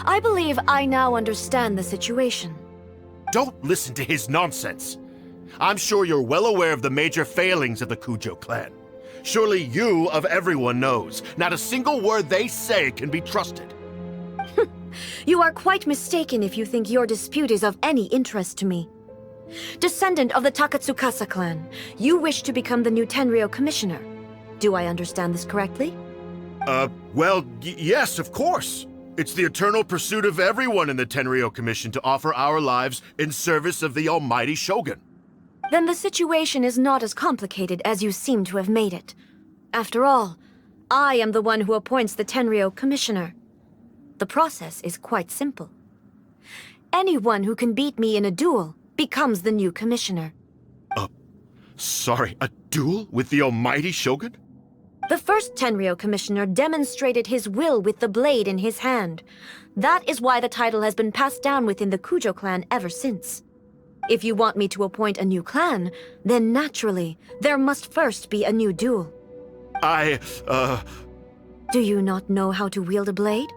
I believe I now understand the situation. Don't listen to his nonsense. I'm sure you're well aware of the major failings of the Kujo clan. Surely you, of everyone, knows. Not a single word they say can be trusted. You are quite mistaken if you think your dispute is of any interest to me. Descendant of the Takatsukasa clan, you wish to become the new Tenryou commissioner. Do I understand this correctly? Well, yes, of course. It's the eternal pursuit of everyone in the Tenryou Commission to offer our lives in service of the almighty Shogun. Then the situation is not as complicated as you seem to have made it. After all, I am the one who appoints the Tenryou commissioner. The process is quite simple. Anyone who can beat me in a duel becomes the new commissioner. Sorry, a duel with the almighty Shogun? The first Tenryou commissioner demonstrated his will with the blade in his hand. That is why the title has been passed down within the Kujo clan ever since. If you want me to appoint a new clan, then naturally, there must first be a new duel. Do you not know how to wield a blade?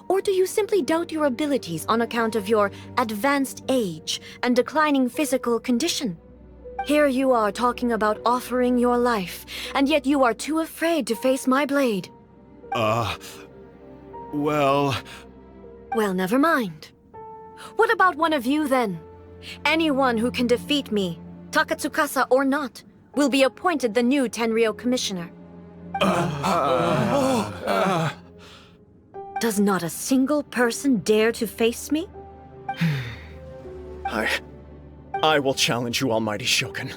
Or do you simply doubt your abilities on account of your advanced age and declining physical condition? Here you are talking about offering your life, and yet you are too afraid to face my blade. Well, never mind. What about one of you, then? Anyone who can defeat me, Takatsukasa or not, will be appointed the new Tenryou commissioner. Does not a single person dare to face me? I will challenge you, almighty Shogun.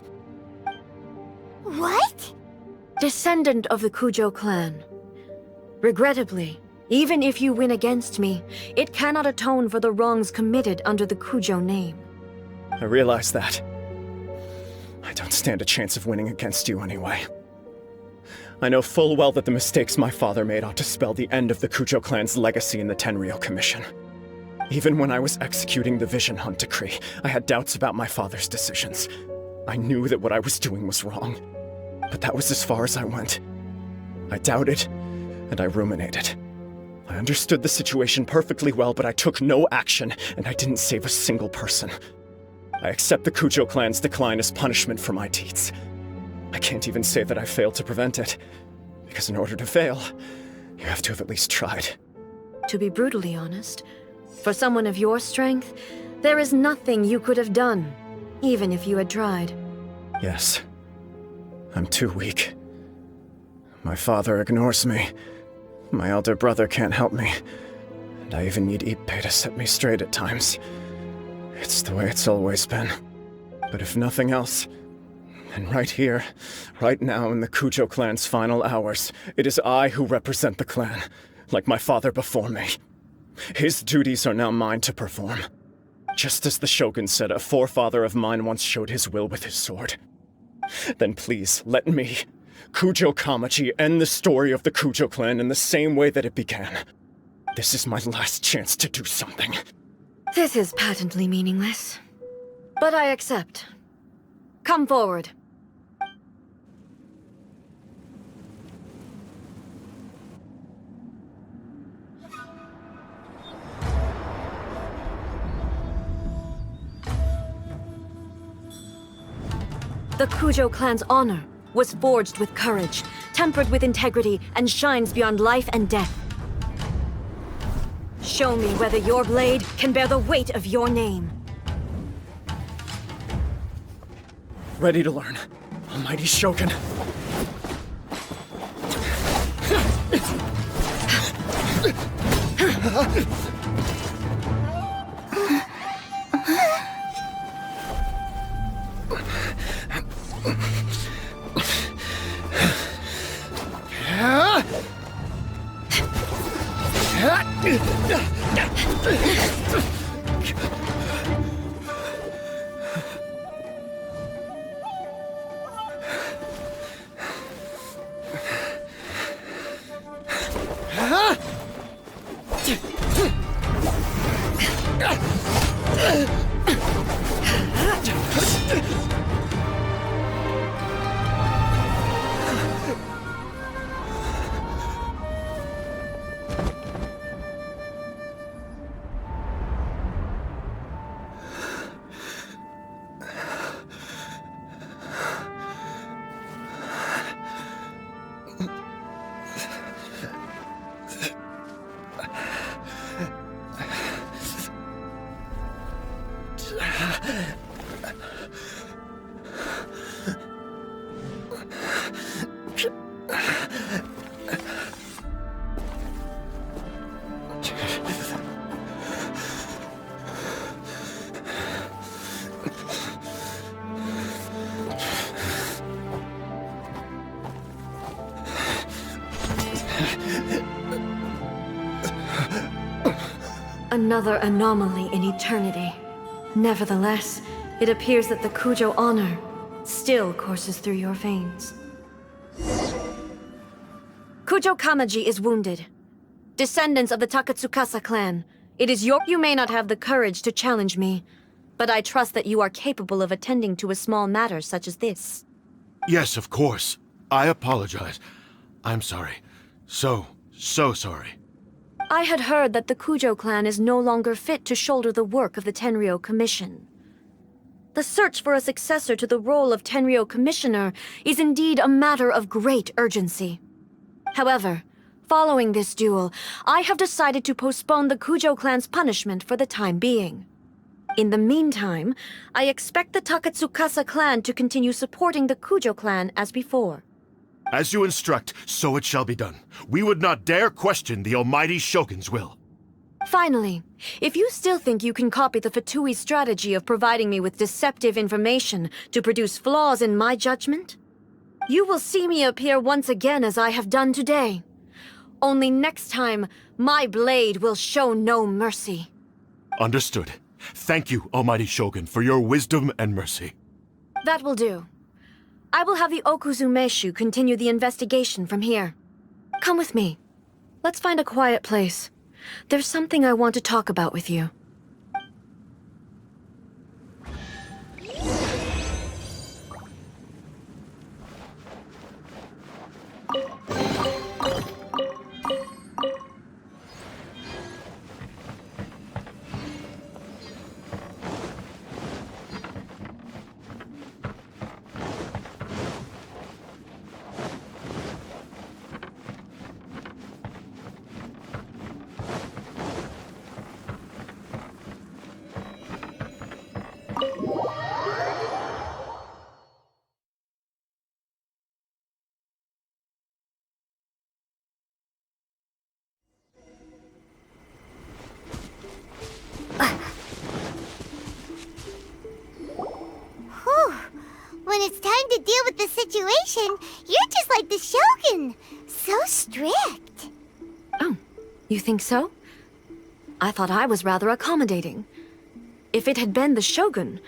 What? Descendant of the Kujo clan. Regrettably, even if you win against me, it cannot atone for the wrongs committed under the Kujo name. I realize that. I don't stand a chance of winning against you anyway. I know full well that the mistakes my father made ought to spell the end of the Kujo clan's legacy in the Tenryou Commission. Even when I was executing the Vision Hunt decree, I had doubts about my father's decisions. I knew that what I was doing was wrong, but that was as far as I went. I doubted, and I ruminated. I understood the situation perfectly well, but I took no action, and I didn't save a single person. I accept the Kujo clan's decline as punishment for my deeds. I can't even say that I failed to prevent it, because in order to fail, you have to have at least tried. To be brutally honest, for someone of your strength, there is nothing you could have done, even if you had tried. Yes. I'm too weak. My father ignores me. My elder brother can't help me. And I even need Ippei to set me straight at times. It's the way it's always been. But if nothing else, then right here, right now in the Kujo clan's final hours, it is I who represent the clan, like my father before me. His duties are now mine to perform. Just as the Shogun said a forefather of mine once showed his will with his sword. Then please, let me, Kujo Kamaji, end the story of the Kujo clan in the same way that it began. This is my last chance to do something. This is patently meaningless. But I accept. Come forward. The Kujo clan's honor was forged with courage, tempered with integrity, and shines beyond life and death. Show me whether your blade can bear the weight of your name. Ready to learn, Almighty Shogun. Another anomaly in eternity. Nevertheless, it appears that the Kujo honor still courses through your veins. Kujo Kamaji is wounded. Descendants of the Takatsukasa clan, it is you may not have the courage to challenge me, but I trust that you are capable of attending to a small matter such as this. Yes, of course. I apologize. I'm sorry. So sorry. I had heard that the Kujo clan is no longer fit to shoulder the work of the Tenryou Commission. The search for a successor to the role of Tenryou Commissioner is indeed a matter of great urgency. However, following this duel, I have decided to postpone the Kujo clan's punishment for the time being. In the meantime, I expect the Takatsukasa clan to continue supporting the Kujo clan as before. As you instruct, so it shall be done. We would not dare question the Almighty Shogun's will. Finally, if you still think you can copy the Fatui strategy of providing me with deceptive information to produce flaws in my judgment, you will see me appear once again as I have done today. Only next time, my blade will show no mercy. Understood. Thank you, Almighty Shogun, for your wisdom and mercy. That will do. I will have the Okuzumeshu continue the investigation from here. Come with me. Let's find a quiet place. There's something I want to talk about with you. When it's time to deal with the situation, you're just like the Shogun. So strict. Oh, you think so? I thought I was rather accommodating. If it had been the Shogun,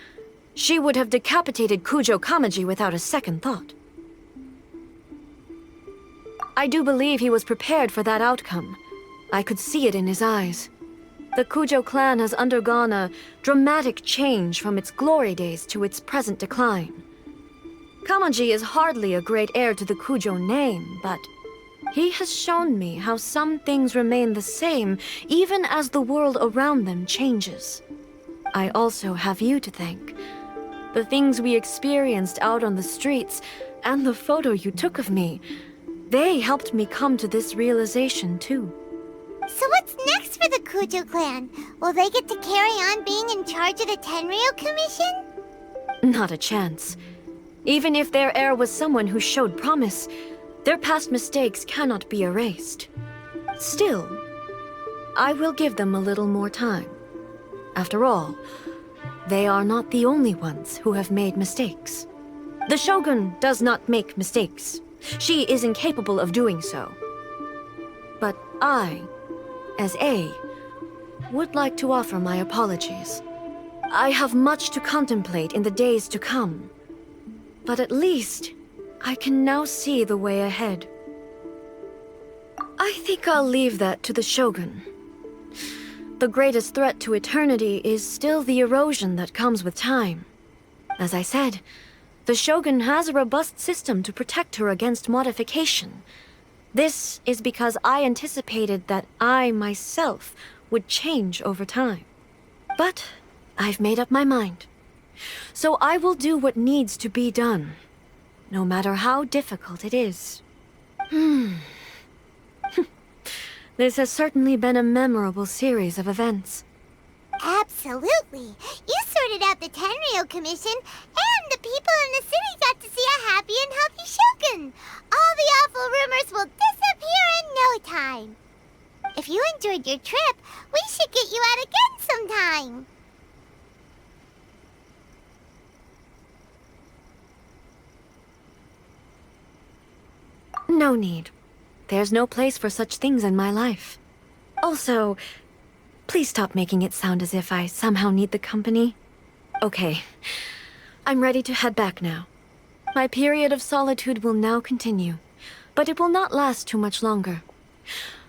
she would have decapitated Kujo Kamaji without a second thought. I do believe he was prepared for that outcome. I could see it in his eyes. The Kujo clan has undergone a dramatic change from its glory days to its present decline. Kamaji is hardly a great heir to the Kujo name, but he has shown me how some things remain the same even as the world around them changes. I also have you to thank. The things we experienced out on the streets and the photo you took of me, they helped me come to this realization too. So what's next for the Kujo clan? Will they get to carry on being in charge of the Tenryou Commission? Not a chance. Even if their heir was someone who showed promise, their past mistakes cannot be erased. Still, I will give them a little more time. After all, they are not the only ones who have made mistakes. The Shogun does not make mistakes. She is incapable of doing so. But I, as A, would like to offer my apologies. I have much to contemplate in the days to come. But at least, I can now see the way ahead. I think I'll leave that to the Shogun. The greatest threat to eternity is still the erosion that comes with time. As I said, the Shogun has a robust system to protect her against modification. This is because I anticipated that I myself would change over time. But I've made up my mind. So I will do what needs to be done, no matter how difficult it is. This has certainly been a memorable series of events. Absolutely. You sorted out the Tenryou Commission, and the people in the city got to see a happy and healthy Shogun. All the awful rumors will disappear in no time. If you enjoyed your trip, we should get you out again sometime. No need. There's no place for such things in my life. Also, please stop making it sound as if I somehow need the company. Okay, I'm ready to head back now. My period of solitude will now continue, but it will not last too much longer.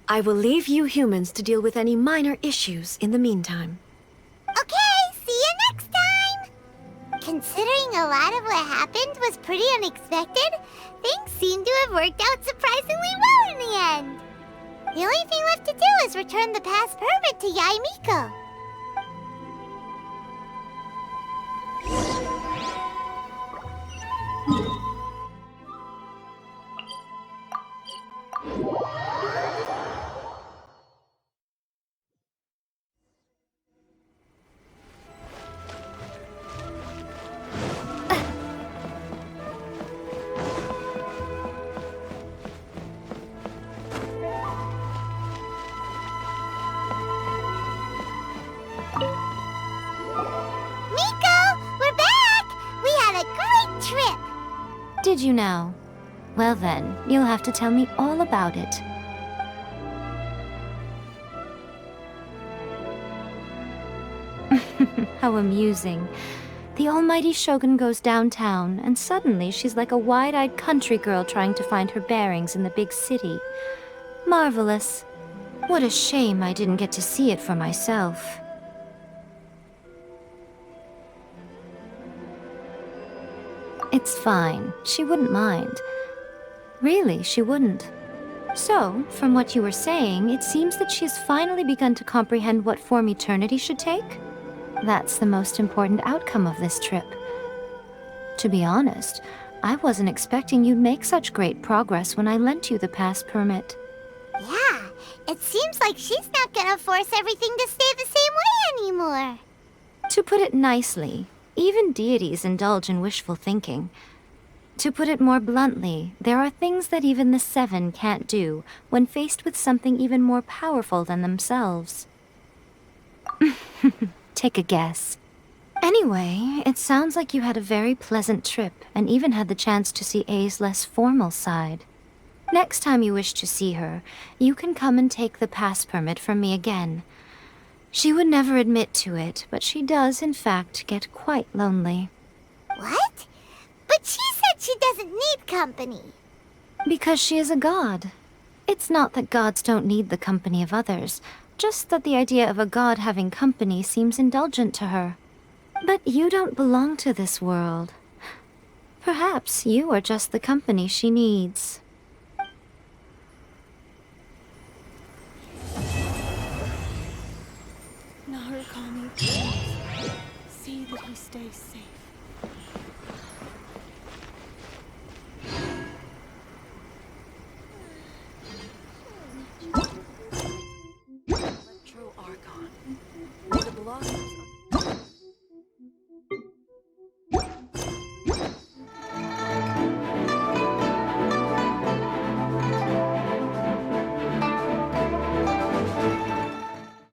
I will leave you humans to deal with any minor issues in the meantime. Okay, see you next time! Considering a lot of what happened was pretty unexpected, things seem to have worked out surprisingly well in the end. The only thing left to do is return the pass permit to Yae Miko. Did you now? Well then, you'll have to tell me all about it. How amusing. The almighty Shogun goes downtown, and suddenly she's like a wide-eyed country girl trying to find her bearings in the big city. Marvelous. What a shame I didn't get to see it for myself. It's fine. She wouldn't mind. Really, she wouldn't. So, from what you were saying, it seems that she has finally begun to comprehend what form eternity should take? That's the most important outcome of this trip. To be honest, I wasn't expecting you'd make such great progress when I lent you the pass permit. Yeah, it seems like she's not gonna force everything to stay the same way anymore. To put it nicely, even deities indulge in wishful thinking. To put it more bluntly, there are things that even the Seven can't do when faced with something even more powerful than themselves. Take a guess. Anyway, it sounds like you had a very pleasant trip and even had the chance to see A's less formal side. Next time you wish to see her, you can come and take the pass permit from me again. She would never admit to it, but she does, in fact, get quite lonely. What? But she said she doesn't need company. Because she is a god. It's not that gods don't need the company of others, just that the idea of a god having company seems indulgent to her. But you don't belong to this world. Perhaps you are just the company she needs. Narukami, please. See that he stays safe. Electro Archon. May the blossoms